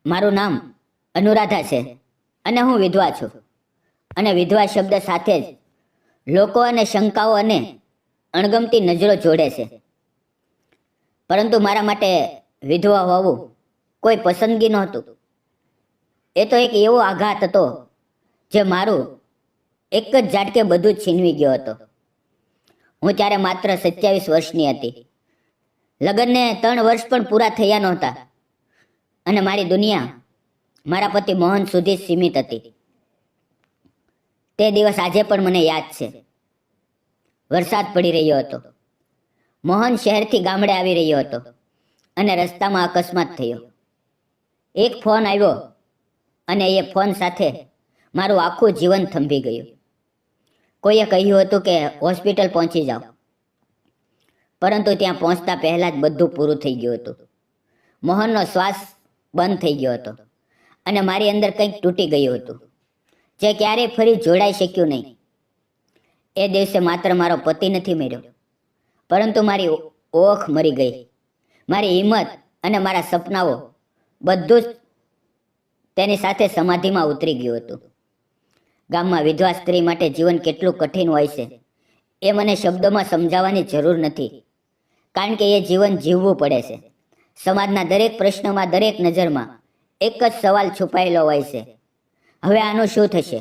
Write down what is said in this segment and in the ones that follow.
મારું નામ અનુરાધા છે અને હું વિધવા છું. અને વિધવા શબ્દ સાથે જ લોકો અને શંકાઓ અને અણગમતી નજરો જોડે છે. પરંતુ મારા માટે વિધવા હોવું કોઈ પસંદગી નહોતું. એ તો એક એવો આઘાત હતો જે મારું એક જ ઝાટકે બધું જ છીનવી ગયો હતો. હું ત્યારે માત્ર 27 વર્ષની હતી. લગ્નને 3 વર્ષ પણ પૂરા થયા નહોતા અને મારી દુનિયા મારા પતિ મોહન સુધી જ સીમિત હતી. તે દિવસ આજે પણ મને યાદ છે. વરસાદ પડી રહ્યો હતો. મોહન શહેરથી ગામડે આવી રહ્યો હતો અને રસ્તામાં અકસ્માત થયો. એક ફોન આવ્યો અને એ ફોન સાથે મારું આખું જીવન થંભી ગયું. કોઈએ કહ્યું હતું કે હોસ્પિટલ પહોંચી જાઓ, પરંતુ ત્યાં પહોંચતા પહેલાં જ બધું પૂરું થઈ ગયું હતું. મોહનનો શ્વાસ બંધ થઈ ગયો હતો અને મારી અંદર કંઈક તૂટી ગયું હતું જે ક્યારેય ફરી જોડાઈ શક્યું નહીં. એ દિવસે માત્ર મારો પતિ નથી મર્યો, પરંતુ મારી ઓખ મરી ગઈ. મારી હિંમત અને મારા સપનાઓ બધું જ તેની સાથે સમાધિમાં ઉતરી ગયું હતું. ગામમાં વિધવા સ્ત્રી માટે જીવન કેટલું કઠિન હોય છે એ મને શબ્દોમાં સમજાવવાની જરૂર નથી, કારણ કે એ જીવન જીવવું પડે છે. સમાજના દરેક પ્રશ્નમાં, દરેક નજરમાં એક જ સવાલ છુપાયેલો હોય છે: હવે આનું શું થશે?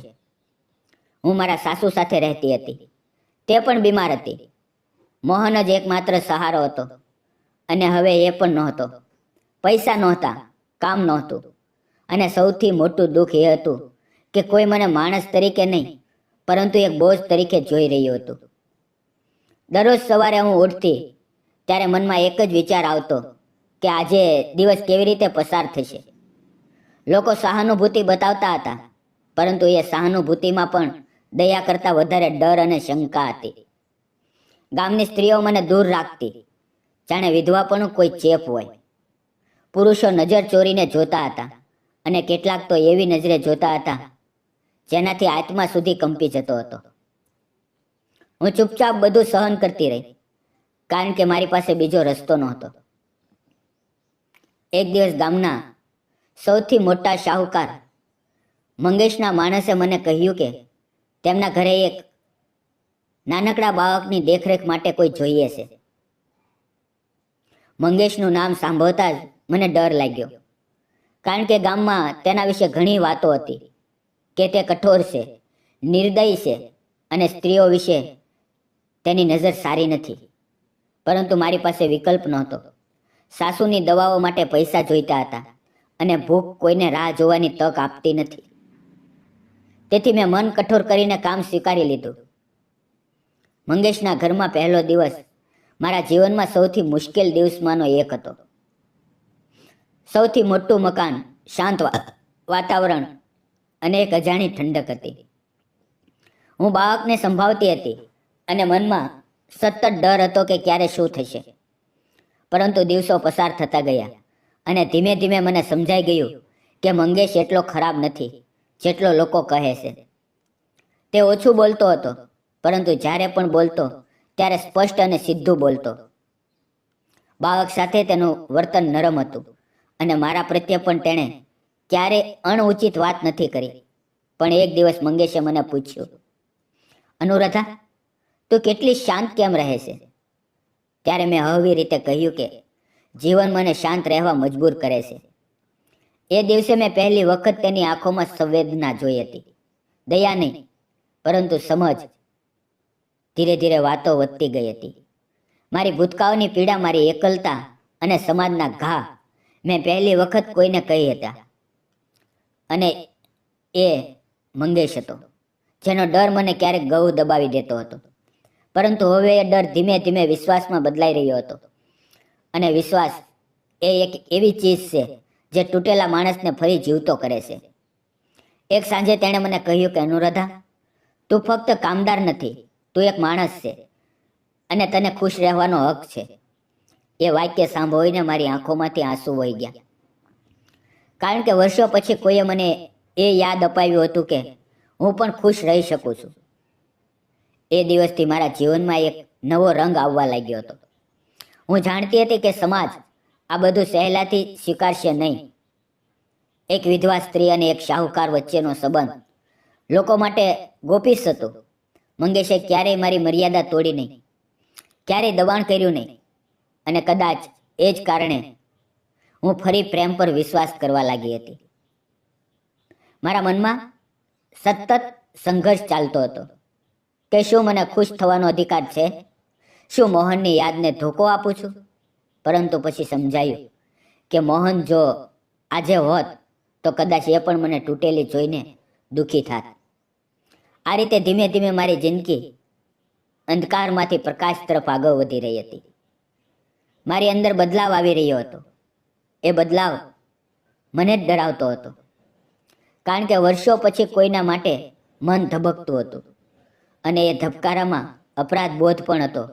હું મારા સાસુ સાથે રહેતી હતી. તે પણ બીમાર હતી. મોહન જ એકમાત્ર સહારો હતો અને હવે એ પણ નહોતો. પૈસા નહોતા, કામ નહોતું અને સૌથી મોટું દુઃખ એ હતું કે કોઈ મને માણસ તરીકે નહીં, પરંતુ એક બોજ તરીકે જોઈ રહ્યું હતું. દરરોજ સવારે હું ઉઠતી ત્યારે મનમાં એક જ વિચાર આવતો કે આજે દિવસ કેવી રીતે પસાર થશે. લોકો સહાનુભૂતિ બતાવતા હતા, પરંતુ એ સહાનુભૂતિમાં પણ દયા કરતાં વધારે ડર અને શંકા હતી. ગામની સ્ત્રીઓ મને દૂર રાખતી, જાણે વિધવાપણું કોઈ ચેપ હોય. પુરુષો નજર ચોરીને જોતા હતા અને કેટલાક તો એવી નજરે જોતા હતા જેનાથી આત્મા સુધી કંપી જતો હતો. હું ચૂપચાપ બધું સહન કરતી રહી, કારણ કે મારી પાસે બીજો રસ્તો નહોતો. એક દિવસ ગામના સૌથી મોટા શાહુકાર મંગેશના માણસે મને કહ્યું કે તેમના ઘરે એક નાનકડા બાળકની દેખરેખ માટે કોઈ જોઈએ છે. મંગેશનું નામ સાંભળતા જ મને ડર લાગ્યો, કારણ કે ગામમાં તેના વિશે ઘણી વાતો હતી કે તે કઠોર છે, નિર્દયી છે અને સ્ત્રીઓ વિશે તેની નજર સારી નથી. પરંતુ મારી પાસે વિકલ્પ નહોતો. સાસુની દવાઓ માટે પૈસા જોઈતા હતા અને ભૂખ કોઈને રાહ જોવાની તક આપતી નથી. તેથી મેં મન કઠોર કરીને કામ સ્વીકારી લીધું. મંગેશના ઘરમાં પહેલો દિવસ મારા જીવનમાં સૌથી મુશ્કેલ દિવસમાંનો એક હતો. સૌથી મોટું મકાન, શાંત વાતાવરણ અને એક અજાણી ઠંડક હતી. હું બાળકને સંભાળતી હતી અને મનમાં સતત ડર હતો કે ક્યારે શું થશે. પરંતુ દિવસો પસાર થતા ગયા અને ધીમે ધીમે મને સમજાઈ ગયું કે મંગેશ એટલો ખરાબ નથી જેટલો લોકો કહે છે. તે ઓછું બોલતો હતો, પરંતુ જ્યારે પણ બોલતો ત્યારે સ્પષ્ટ અને સીધું બોલતો. બાળક સાથે તેનું વર્તન નરમ હતું અને મારા પ્રત્યે પણ તેણે ક્યારેય અણઉચિત વાત નથી કરી. પણ એક દિવસ મંગેશે મને પૂછ્યું, અનુરાધા, તું કેટલી શાંત કેમ રહે છે? ત્યારે મેં હળવી રીતે કહ્યું કે જીવન મને શાંત રહેવા મજબૂર કરે છે. એ દિવસે મેં પહેલી વખત તેની આંખોમાં સંવેદના જોઈ હતી. દયા નહીં, પરંતુ સમજ. ધીરે ધીરે વાતો વધતી ગઈ હતી. મારી ભૂતકાળની પીડા, મારી એકલતા અને સમાજના ઘા મેં પહેલી વખત કોઈને કહી હતા. અને એ મંગેશ હતો, જેનો ડર મને ક્યારેક ગળું દબાવી દેતો હતો. પરંતુ હવે એ ડર ધીમે ધીમે વિશ્વાસમાં બદલાઈ રહ્યો હતો. અને વિશ્વાસ એ એક એવી ચીજ છે જે તૂટેલા માણસને ફરી જીવતો કરે છે. એક સાંજે તેણે મને કહ્યું કે અનુરાધા, તું ફક્ત કામદાર નથી, તું એક માણસ છે અને તને ખુશ રહેવાનો હક છે. એ વાક્ય સાંભળીને મારી આંખોમાંથી આંસુ વહી ગયા, કારણ કે વર્ષો પછી કોઈએ મને એ યાદ અપાવ્યું હતું કે હું પણ ખુશ રહી શકું છું. એ દિવસથી મારા જીવનમાં એક નવો રંગ આવવા લાગ્યો હતો. હું જાણતી હતી કે સમાજ આ બધું સહેલાથી સ્વીકારશે નહીં. એક વિધવા સ્ત્રી અને એક શાહુકાર વચ્ચેનો સંબંધ લોકો માટે ગોપીસ હતો. મંગેશે ક્યારેય મારી મર્યાદા તોડી નહીં, ક્યારેય દબાણ કર્યું નહીં, અને કદાચ એ જ કારણે હું ફરી પ્રેમ પર વિશ્વાસ કરવા લાગી હતી. મારા મનમાં સતત સંઘર્ષ ચાલતો હતો કે શું મને ખુશ થવાનો અધિકાર છે, શું મોહનની યાદને ધોકો આપું છું. પરંતુ પછી સમજાયું કે મોહન જો આજે હોત તો કદાચ એ પણ મને તૂટેલી જોઈને દુઃખી થાત. આ રીતે ધીમે ધીમે મારી જિંદગી અંધકારમાંથી પ્રકાશ તરફ આગળ વધી રહી હતી. મારી અંદર બદલાવ આવી રહ્યો હતો. એ બદલાવ મને જ ડરાવતો હતો, કારણ કે વર્ષો પછી કોઈના માટે મન ધબકતું હતું, અને એ ધબકારામાં અપરાધ બોધ પણ હતો.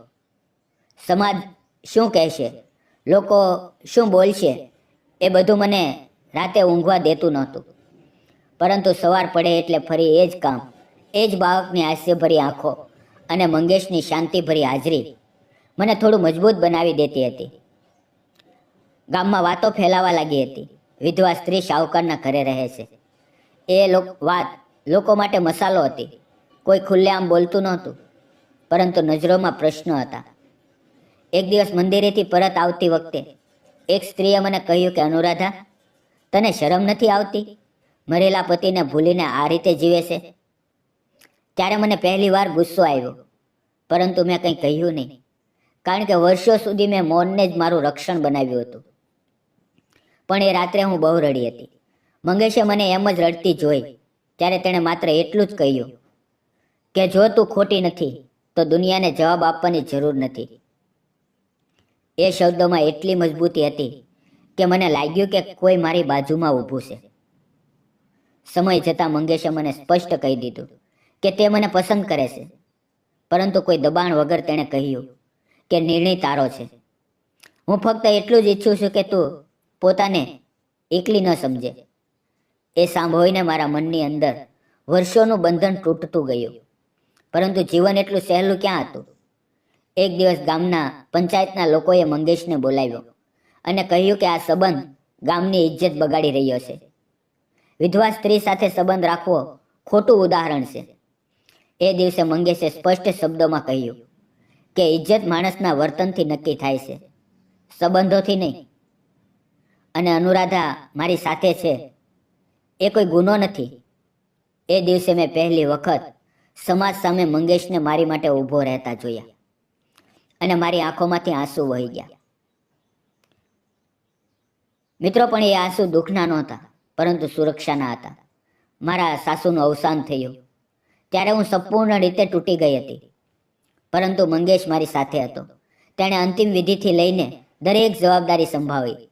સમાજ શું કહેશે, લોકો શું બોલશે, એ બધું મને રાતે ઊંઘવા દેતું નહોતું. પરંતુ સવાર પડે એટલે ફરી એ જ કામ, એ જ બાળકની હાસ્યભરી આંખો અને મંગેશની શાંતિભરી હાજરી મને થોડું મજબૂત બનાવી દેતી હતી. ગામમાં વાતો ફેલાવા લાગી હતી. વિધવા સ્ત્રી શાહુકારના ઘરે રહે છે. એ વાત લોકો માટે મસાલો હતી. કોઈ ખુલ્લેઆમ બોલતું નહોતું, પરંતુ નજરોમાં પ્રશ્નો હતા. એક દિવસ મંદિરેથી પરત આવતી વખતે એક સ્ત્રીએ મને કહ્યું કે અનુરાધા, તને શરમ નથી આવતી? મરેલા પતિને ભૂલીને આ રીતે જીવે છે. ત્યારે મને પહેલી વાર ગુસ્સો આવ્યો, પરંતુ મેં કંઈ કહ્યું નહીં, કારણ કે વર્ષો સુધી મેં મૌનને જ મારું રક્ષણ બનાવ્યું હતું. પણ એ રાત્રે હું બહુ રડી હતી. મંગેશે મને એમ જ રડતી જોઈ ત્યારે તેણે માત્ર એટલું જ કહ્યું કે જો તું ખોટી નથી તો દુનિયાને જવાબ આપવાની જરૂર નથી. એ શબ્દોમાં એટલી મજબૂતી હતી કે મને લાગ્યું કે કોઈ મારી બાજુમાં ઊભું છે. સમય જતાં મંગેશે મને સ્પષ્ટ કહી દીધું કે તે મને પસંદ કરે છે, પરંતુ કોઈ દબાણ વગર તેણે કહ્યું કે નિર્ણય તારો છે. હું ફક્ત એટલું જ ઈચ્છું છું કે તું પોતાને એકલી ન સમજે. એ સાંભળીને મારા મનની અંદર વર્ષોનું બંધન તૂટતું ગયું. પરંતુ જીવન એટલું સહેલું ક્યાં હતું. એક દિવસ ગામના પંચાયતના લોકોએ મંગેશને બોલાવ્યો અને કહ્યું કે આ સંબંધ ગામની ઇજ્જત બગાડી રહ્યો છે. વિધવા સ્ત્રી સાથે સંબંધ રાખવો ખોટું ઉદાહરણ છે. એ દિવસે મંગેશે સ્પષ્ટ શબ્દોમાં કહ્યું કે ઇજ્જત માણસના વર્તનથી નક્કી થાય છે, સંબંધોથી નહીં. અને અનુરાધા મારી સાથે છે એ કોઈ ગુનો નથી. એ દિવસે મેં પહેલી વખત સમાજ સામે મંગેશને મારી માટે ઊભો રહેતા જોયા, અને મારી આંખોમાંથી આંસુ વહી ગયા. મિત્રો, પણ એ આંસુ દુઃખના નહોતા, પરંતુ સુરક્ષાના હતા. મારા સાસુનું અવસાન થયું ત્યારે હું સંપૂર્ણ રીતે તૂટી ગઈ હતી, પરંતુ મંગેશ મારી સાથે હતો. તેણે અંતિમ વિધિથી લઈને દરેક જવાબદારી સંભાળી.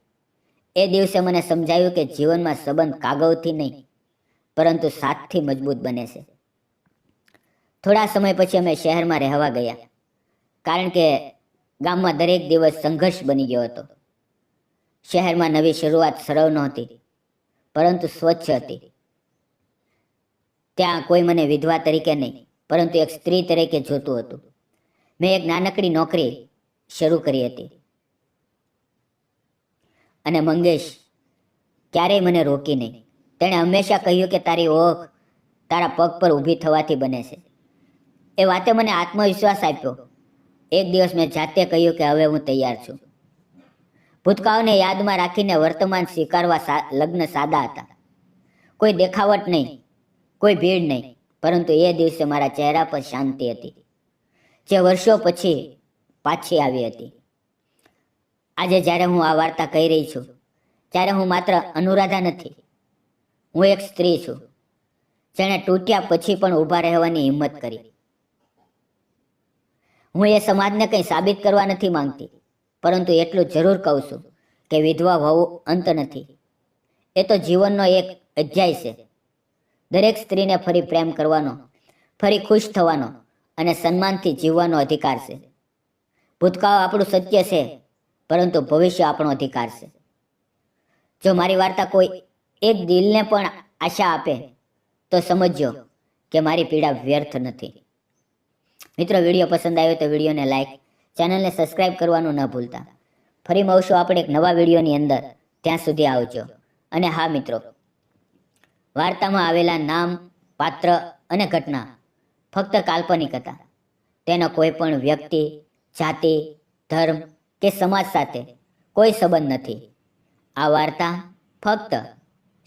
એ દિવસે મને સમજાયું કે જીવનમાં સંબંધ કાગળથી નહીં, પરંતુ સાથથી મજબૂત બને છે. થોડા સમય પછી અમે શહેરમાં રહેવા ગયા, કારણ કે ગામમાં દરેક દિવસ સંઘર્ષ બની ગયો હતો. શહેરમાં નવી શરૂઆત સરળ નહોતી, પરંતુ સ્વચ્છ હતી. ત્યાં કોઈ મને વિધવા તરીકે નહીં, પરંતુ એક સ્ત્રી તરીકે જોતું હતું. મેં એક નાનકડી નોકરી શરૂ કરી હતી, અને મંગેશ ક્યારેય મને રોકી નહીં. તેણે હંમેશા કહ્યું કે તારી ઓળખ તારા પગ પર ઊભી થવાથી બને છે. એ વાતે મને આત્મવિશ્વાસ આપ્યો. એક દિવસ મેં જાતે કહ્યું કે હવે હું તૈયાર છું. ભૂતકાળને યાદમાં રાખીને વર્તમાન સ્વીકારવા લગ્ન સાદા હતા. કોઈ દેખાવટ નહીં, કોઈ ભીડ નહીં, પરંતુ એ દિવસે મારા ચહેરા પર શાંતિ હતી, જે વર્ષો પછી પાછી આવી હતી. આજે જ્યારે હું આ વાર્તા કહી રહી છું, ત્યારે હું માત્ર અનુરાધા નથી, હું એક સ્ત્રી છું જેણે તૂટ્યા પછી પણ ઊભા રહેવાની હિંમત કરી. હું એ સમાજને કંઈ સાબિત કરવા નથી માંગતી, પરંતુ એટલું જરૂર કહું છું કે વિધવા હોવું અંત નથી. એ તો જીવનનો એક અધ્યાય છે. દરેક સ્ત્રીને ફરી પ્રેમ કરવાનો, ફરી ખુશ થવાનો અને સન્માનથી જીવવાનો અધિકાર છે. ભૂતકાળ આપણું સત્ય છે, પરંતુ ભવિષ્ય આપણો અધિકાર છે. જો મારી વાર્તા કોઈ એક દિલને પણ આશા આપે તો સમજજો કે મારી પીડા વ્યર્થ નથી. મિત્રો, વિડીયો પસંદ આવ્યો તો વિડીયોને લાઈક, ચેનલને સબસ્ક્રાઈબ કરવાનું ન ભૂલતા. ફરી મળશું આપણે એક નવા વિડીયોની અંદર. ત્યાં સુધી આવજો. અને હા મિત્રો, વાર્તામાં આવેલા નામ, પાત્ર અને ઘટના ફક્ત કાલ્પનિક હતા. તેનો કોઈ પણ વ્યક્તિ, જાતિ, ધર્મ કે સમાજ સાથે કોઈ સંબંધ નથી. આ વાર્તા ફક્ત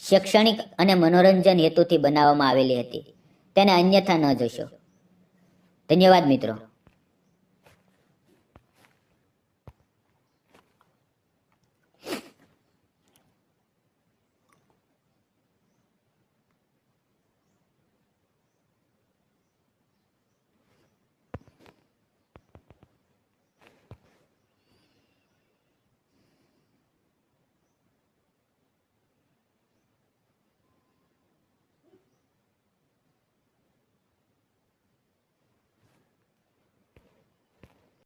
શૈક્ષણિક અને મનોરંજન હેતુથી બનાવવામાં આવેલી હતી. તેને અન્યથા ન જોશો. ધન્યવાદ મિત્રો.